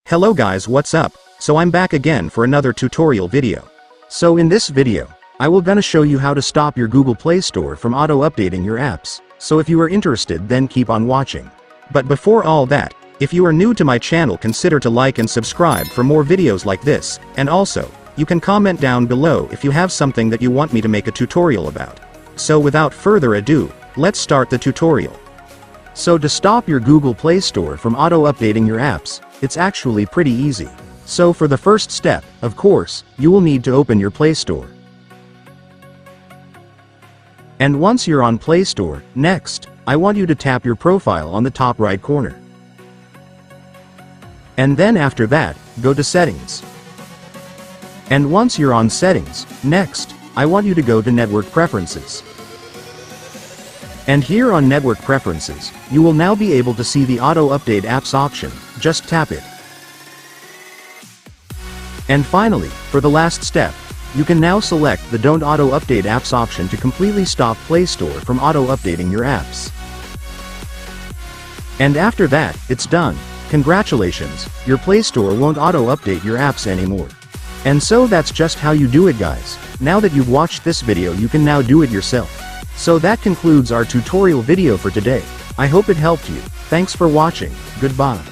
Hello guys, what's up? So I'm back again for another tutorial video. So in this video, I will gonna show you how to stop your Google Play Store from auto-updating your apps. So if you are interested, then keep on watching. But before all that, if you are new to my channel, consider to like and subscribe for more videos like this, and also, you can comment down below if you have something that you want me to make a tutorial about. So without further ado, let's start the tutorial. So to stop your Google Play Store from auto-updating your apps, it's actually pretty easy. So for the first step, of course, you will need to open your Play Store. And once you're on Play Store, next, I want you to tap your profile on the top right corner. And then after that, go to Settings. And once you're on Settings, next, I want you to go to Network Preferences. And here on Network Preferences, you will now be able to see the Auto Update Apps option, just tap it. And finally, for the last step, you can now select the Don't Auto Update Apps option to completely stop Play Store from auto-updating your apps. And after that, it's done. Congratulations, your Play Store won't auto-update your apps anymore. And so that's just how you do it, guys. Now that you've watched this video, you can now do it yourself. So that concludes our tutorial video for today. I hope it helped you. Thanks for watching. Goodbye.